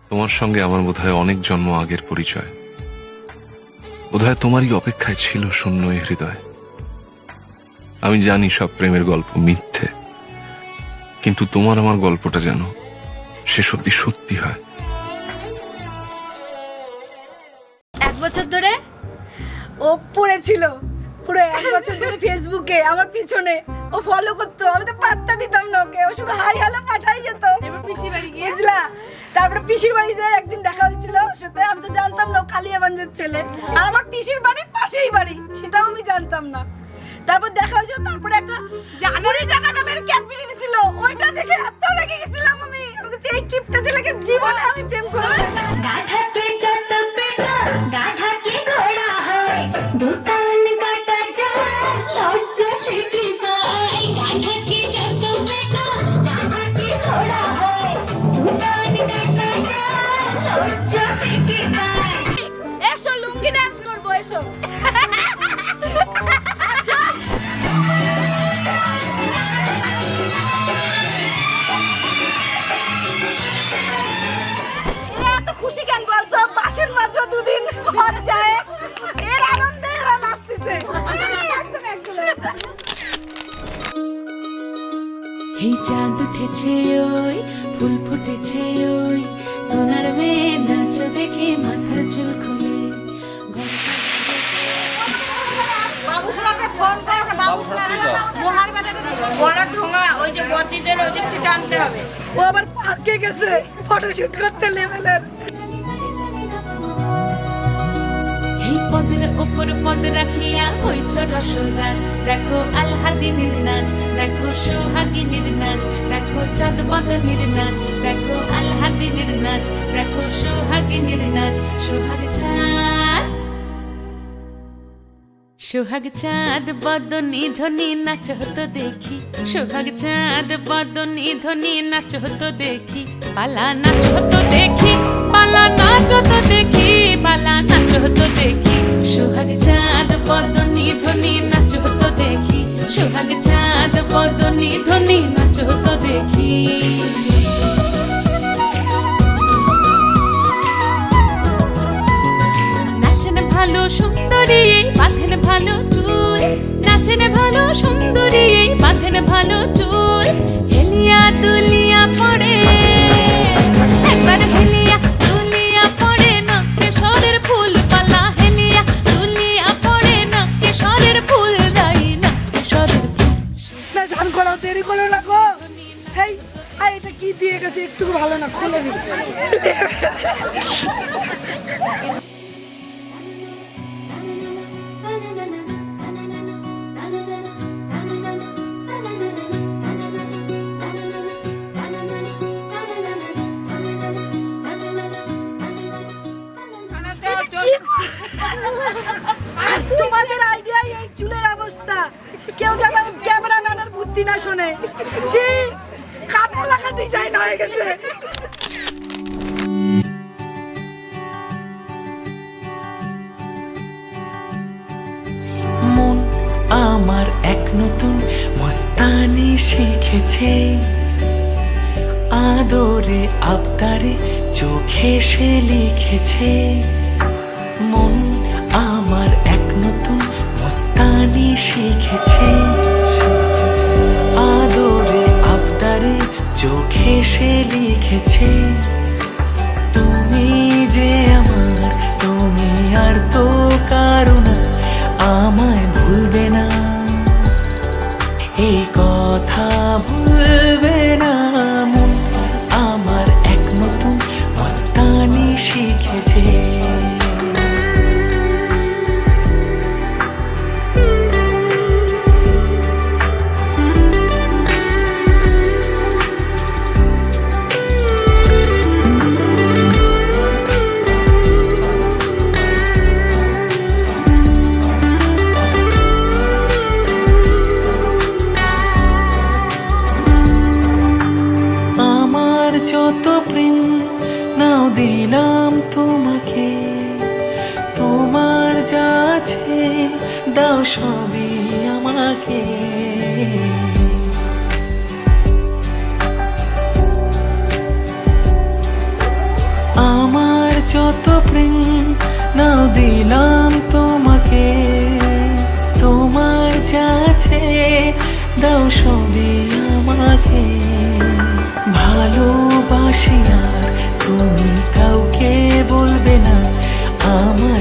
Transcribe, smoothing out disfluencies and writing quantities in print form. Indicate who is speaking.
Speaker 1: তোমার সঙ্গে আমার বোধহয় অনেক জন্ম আগের পরিচয়। বোধহয় তোমারই অপেক্ষায় ছিল শূন্য এই হৃদয়। আমি জানি সব প্রেমের গল্প মিথ্যে, কিন্তু তোমার আমার গল্পটা যেন শেষ অব্দি সত্যি হয়।
Speaker 2: 1 বছর ধরে ও পড়েছিল, পুরো 1 বছর ধরে ফেসবুকে আমার পিছনে ও ফলো করতো। আমি তো পাত্তা দিতাম না ওকে, ও শুধু হাই হ্যালো পাঠাই যেত।
Speaker 3: এবার পিসির বাড়ি গিয়ে
Speaker 2: বুঝলা? তারপরে পিসির বাড়ি যায় একদিন দেখা হয়েছিল ওর সাথে। আমি তো জানতাম না ও কালিয়াগঞ্জের ছেলে, আর আমার পিসির বাড়ির পাশেই বাড়ি, সেটাও আমি জানতাম না। তারপর দেখা হয়েছিল, তারপরে একটা জানুয়ারি টাকা দামের ক্যাডবেরি দিছিল, ওইটা দেখে এত রেগে গেছিলাম আমি। আমি বলছি এই কিপটা ছেলেকে জীবনে আমি প্রেম করব না।
Speaker 4: গাধাকে যত পেটা গাধাকে ঘোড়া হয়, দুটান কাটা যায় লজ্জা শিখি পায়। গাধাকে যত পেটা গাধাকে ঘোড়া হয়, দুটান কাটা যায় লজ্জা শিখি পায়।
Speaker 2: এসো লুঙ্গি ডান্স করবো, এসো। এত খুশি কেন বলতো? বাসের মাঝে 2 দিন পর যায়, এর আনন্দে এরা নাচতেছে।
Speaker 5: এই চাঁদ উঠেছে ওই, ফুল ফুটেছে ওই, সোনার মেয়ে নাচ দেখে মাথার চুল খুলে।
Speaker 2: ও আবার পার্কে গেছে ফটোশুট করতে লেভেলের।
Speaker 5: এই পদের উপর পদ রাখিয়া হইছ রসরাজ, দেখো আল্লাদিনের নাচ, দেখো সোহাগিনীর নাচ, দেখো চাঁদ বদনের নাচ, দেখো আল্লাদিনের নাচ, দেখো সোহাগিনীর নাচ। সোহাগ চাঁদ, সোহাগ চাঁদ বদনী ধ্বনি নাচ হতো দেখি, সোহাগ চাঁদ বদনী ধ্বনি নাচ হতো দেখি, পালা নাচ হতো দেখি, পালা নাচ হতো দেখি, পালা নাচ হতো দেখি। সোহাগ চাঁদ বদনী ধ্বনি নাচ হতো দেখি, সোহাগ চাঁদ বদনী ধ্বনি নাচ হতো দেখি। নাচেন ভালো সুন্দরী বাঁধেন ভালো চুল, নাচেন ভালো সুন্দরী বাঁধেন ভালো চুল, হেলিয়া দুলিয়া পড়ে একবার, হেলিয়া দুলিয়া পড়ে নকেশ্বরের ফুল পালা, হেলিয়া দুলিয়া পড়ে নকেশ্বরের ফুল দাই নকেশ্বরের ফুল।
Speaker 2: না জান করো, দেরি করো না গো। এই আই এটা কি দিয়ে গেছে, একটু ভালো না, খুলে দিই। তোমাদের আইডিয়া এই চুলের অবস্থা, কেউ যেন ক্যামেরাম্যানের বুদ্ধি না শোনে। জি কাপড় লাগা ডিজাইন হয়ে গেছে।
Speaker 6: মন আমার এক নতুন মস্তানি শিখেছে, আদরে আবদারে চোখে সে লিখেছে। মন আমার এক নতুন মস্তানি শিখেছে, আদরে আবদারে চোখে সে লিখেছে। তুমি যে আমার, তুমি আর তো কারো না, আমায় ভুলবে না, এই কথা ভুলবে না। মন আমার এক নতুন মস্তানি শিখেছে। যত প্রেম নাও দিলাম তোমাকে, তোমার যা আছে দাও সবই আমাকে। যত প্রেম নাও দিলাম তোমাকে, তোমার যা আছে দাও সবই আমাকে। ভালোবাসি আর তুমি কাউকে বলবে না, আমার